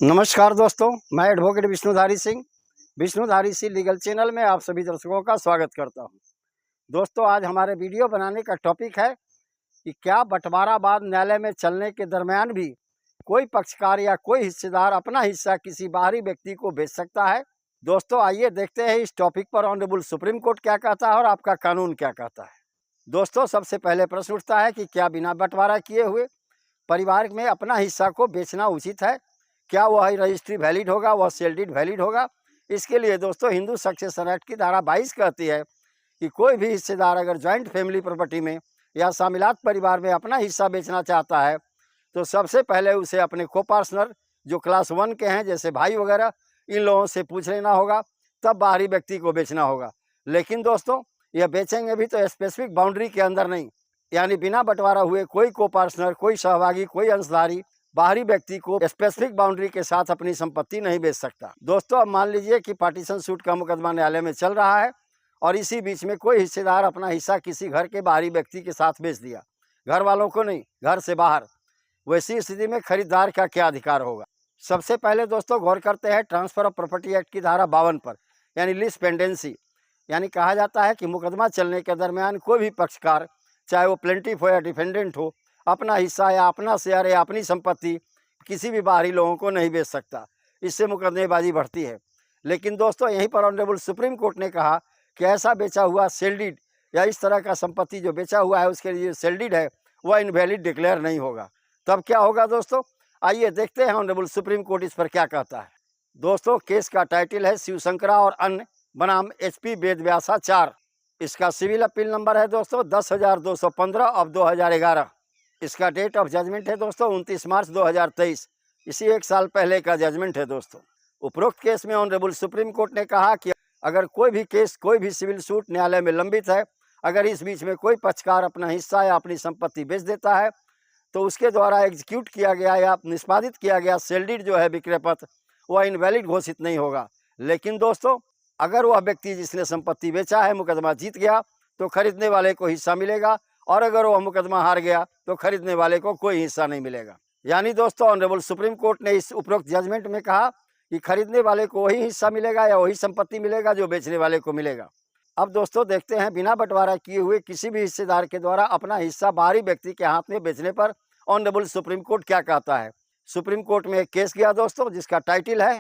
नमस्कार दोस्तों, मैं advocate Vishnudhari Singh legal channel में आप सभी दर्शकों का स्वागत करता हूं। दोस्तों, आज हमारे वीडियो बनाने का टॉपिक है कि क्या बंटवारा बाद न्यायालय में चलने के दरमियान भी कोई पक्षकार या कोई हिस्सेदार अपना हिस्सा किसी बाहरी व्यक्ति को बेच सकता है। दोस्तों, आइए देखते हैं इस टॉपिक पर ऑनरेबल सुप्रीम कोर्ट क्या कहता है और आपका कानून क्या कहता है। दोस्तों, सबसे पहले प्रश्न उठता है कि क्या बिना बंटवारा किए हुए परिवार में अपना हिस्सा को बेचना उचित है? क्या वह रजिस्ट्री वैलिड होगा, वह सेल डीड वैलिड होगा? इसके लिए दोस्तों हिंदू सक्सेशन एक्ट की धारा 22 कहती है कि कोई भी हिस्सेदार अगर जॉइंट फैमिली प्रॉपर्टी में या शामिलात परिवार में अपना हिस्सा बेचना चाहता है तो सबसे पहले उसे अपने को पार्टनर जो क्लास 1 के हैं, जैसे भाई वगैरह, इन लोगों से पूछ लेना होगा, तब बाहरी व्यक्ति को बेचना होगा। लेकिन दोस्तों, यह बेचेंगे भी तो स्पेसिफिक बाउंड्री के अंदर नहीं, यानी बिना बंटवारा हुए कोई को पार्टनर, कोई सहभागी, कोई अंशधारी बाहरी व्यक्ति को स्पेसिफिक बाउंड्री के साथ अपनी संपत्ति नहीं बेच सकता। दोस्तों, अब मान लीजिए कि पार्टीशन सूट का मुकदमा न्यायालय में चल रहा है और इसी बीच में कोई हिस्सेदार अपना हिस्सा किसी घर के बाहरी व्यक्ति के साथ बेच दिया, घर वालों को नहीं, घर से बाहर। वैसी स्थिति में खरीदार का क्या अधिकार होगा? सबसे पहले दोस्तों गौर करते हैं ट्रांसफर ऑफ प्रॉपर्टी एक्ट की धारा 52 पर, यानी लीज पेंडेंसी। यानी कहा जाता है कि मुकदमा चलने के दरमियान कोई भी पक्षकार, चाहे वो प्लेंटिफ हो या डिफेंडेंट हो, अपना हिस्सा या अपना शेयर या अपनी संपत्ति किसी भी बाहरी लोगों को नहीं बेच सकता। इससे मुकदमेबाजी बढ़ती है। लेकिन दोस्तों, यहीं पर ऑनरेबल सुप्रीम कोर्ट ने कहा कि ऐसा बेचा हुआ सेल डीड या इस तरह का संपत्ति जो बेचा हुआ है उसके लिए सेल डीड है वह इनवैलिड डिक्लेयर नहीं होगा। तब क्या होगा दोस्तों? आइए देखते हैं ऑनरेबल सुप्रीम कोर्ट इस पर क्या कहता है। दोस्तों, केस का टाइटल है शिवशंकरा और अन्य बनाम HP वेदव्यासा 4। इसका सिविल अपील नंबर है दोस्तों 10,215 ऑफ 2011। इसका डेट ऑफ जजमेंट है दोस्तों 29 मार्च 2023। इसी एक साल पहले का जजमेंट है दोस्तों। उपरोक्त केस में ऑनरेबल सुप्रीम कोर्ट ने कहा कि अगर कोई भी केस, कोई भी सिविल सूट न्यायालय में लंबित है, अगर इस बीच में कोई पक्षकार अपना हिस्सा या अपनी संपत्ति बेच देता है तो उसके द्वारा एग्जीक्यूट किया गया या निष्पादित किया गया सेल डीड जो है विक्रय पत्र, वह इनवैलिड घोषित नहीं होगा। लेकिन दोस्तों, अगर वह व्यक्ति जिसने संपत्ति बेचा है मुकदमा जीत गया तो खरीदने वाले को हिस्सा मिलेगा, और अगर वह मुकदमा हार गया तो खरीदने वाले को कोई हिस्सा नहीं मिलेगा। यानी दोस्तों, ऑनरेबल सुप्रीम कोर्ट ने इस उपरोक्त जजमेंट में कहा कि खरीदने वाले को वही हिस्सा मिलेगा या वही संपत्ति मिलेगा जो बेचने वाले को मिलेगा। अब दोस्तों देखते हैं बिना बंटवारा किए हुए किसी भी हिस्सेदार के द्वारा अपना हिस्सा बाहरी व्यक्ति के हाथ में बेचने पर ऑनरेबल सुप्रीम कोर्ट क्या कहता है। सुप्रीम कोर्ट में एक केस गया दोस्तों जिसका टाइटल है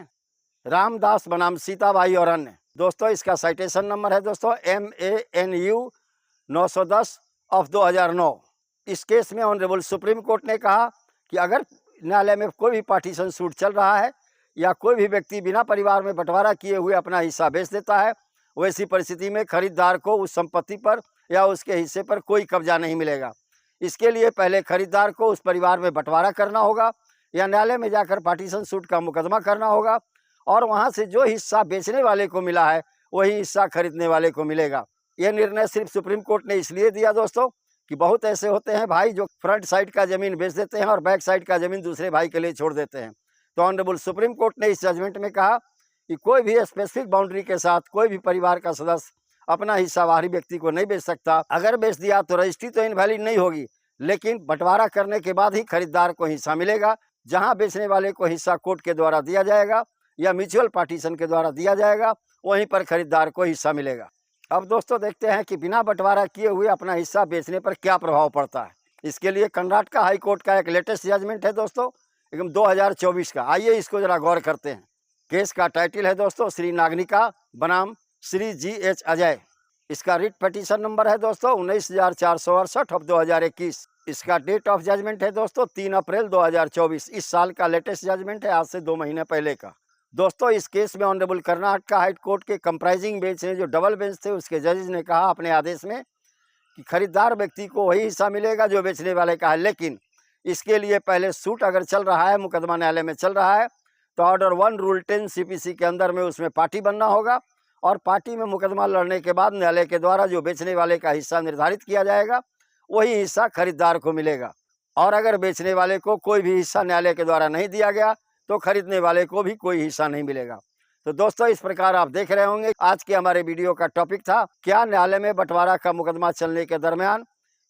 रामदास बनाम सीताबाई और अन्य। दोस्तों, इसका साइटेशन नंबर है दोस्तों MANU 910 ऑफ 2009। इस केस में ऑनरेबल सुप्रीम कोर्ट ने कहा कि अगर न्यायालय में कोई भी पार्टीशन सूट चल रहा है या कोई भी व्यक्ति बिना परिवार में बंटवारा किए हुए अपना हिस्सा बेच देता है, वैसी परिस्थिति में खरीदार को उस संपत्ति पर या उसके हिस्से पर कोई कब्जा नहीं मिलेगा। इसके लिए पहले खरीदार को उस परिवार में बंटवारा करना होगा या न्यायालय में जाकर पार्टीशन सूट का मुकदमा करना होगा, और वहाँ से जो हिस्सा बेचने वाले को मिला है वही हिस्सा खरीदने वाले को मिलेगा। यह निर्णय सिर्फ सुप्रीम कोर्ट ने इसलिए दिया दोस्तों कि बहुत ऐसे होते हैं भाई जो फ्रंट साइड का ज़मीन बेच देते हैं और बैक साइड का ज़मीन दूसरे भाई के लिए छोड़ देते हैं। तो ऑनरेबल सुप्रीम कोर्ट ने इस जजमेंट में कहा कि कोई भी स्पेसिफिक बाउंड्री के साथ कोई भी परिवार का सदस्य अपना हिस्सा बाहरी व्यक्ति को नहीं बेच सकता। अगर बेच दिया तो रजिस्ट्री तो इनवैलिड नहीं होगी, लेकिन बंटवारा करने के बाद ही खरीदार को हिस्सा मिलेगा। जहाँ बेचने वाले को हिस्सा कोर्ट के द्वारा दिया जाएगा या म्यूचुअल पार्टीशन के द्वारा दिया जाएगा, वहीं पर खरीदार को हिस्सा मिलेगा। अब दोस्तों देखते हैं कि बिना बंटवारा किए हुए अपना हिस्सा बेचने पर क्या प्रभाव पड़ता है। इसके लिए कर्नाटक हाई कोर्ट का एक लेटेस्ट जजमेंट है दोस्तों, एकदम 2024 का। आइए इसको जरा गौर करते हैं। केस का टाइटल है दोस्तों श्री नागनिका बनाम श्री GH अजय। इसका रिट पिटीशन नंबर है दोस्तों 19,468 ऑफ 2021। इसका डेट ऑफ जजमेंट है दोस्तों 3 अप्रैल 2024। इस साल का लेटेस्ट जजमेंट है, आज से 2 महीने पहले का। दोस्तों, इस केस में ऑनरेबल कर्नाटक हाई कोर्ट के कंप्राइजिंग बेंच ने, जो डबल बेंच थे, उसके जजेस ने कहा अपने आदेश में कि खरीदार व्यक्ति को वही हिस्सा मिलेगा जो बेचने वाले का है। लेकिन इसके लिए पहले सूट अगर चल रहा है, मुकदमा न्यायालय में चल रहा है, तो ऑर्डर 1 रूल 10 CPC के अंदर में उसमें पार्टी बनना होगा, और पार्टी में मुकदमा लड़ने के बाद न्यायालय के द्वारा जो बेचने वाले का हिस्सा निर्धारित किया जाएगा वही हिस्सा खरीदार को मिलेगा। और अगर बेचने वाले को कोई भी हिस्सा न्यायालय के द्वारा नहीं दिया गया तो खरीदने वाले को भी कोई हिस्सा नहीं मिलेगा। तो दोस्तों, इस प्रकार आप देख रहे होंगे आज के हमारे वीडियो का टॉपिक था, क्या न्यायालय में बंटवारा का मुकदमा चलने के दरमियान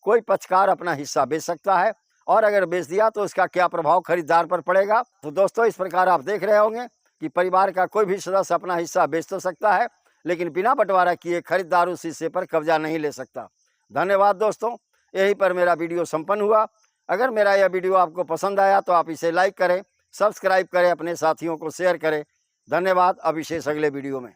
कोई पक्षकार अपना हिस्सा बेच सकता है, और अगर बेच दिया तो इसका क्या प्रभाव खरीदार पर पड़ेगा। तो दोस्तों, इस प्रकार आप देख रहे होंगे कि परिवार का कोई भी सदस्य अपना हिस्सा बेच तो सकता है, लेकिन बिना बंटवारा किए खरीदार उस हिस्से पर कब्जा नहीं ले सकता। धन्यवाद दोस्तों, यहीं पर मेरा वीडियो संपन्न हुआ। अगर मेरा यह वीडियो आपको पसंद आया तो आप इसे लाइक करें, सब्सक्राइब करें, अपने साथियों को शेयर करें। धन्यवाद। अब विशेष अगले वीडियो में।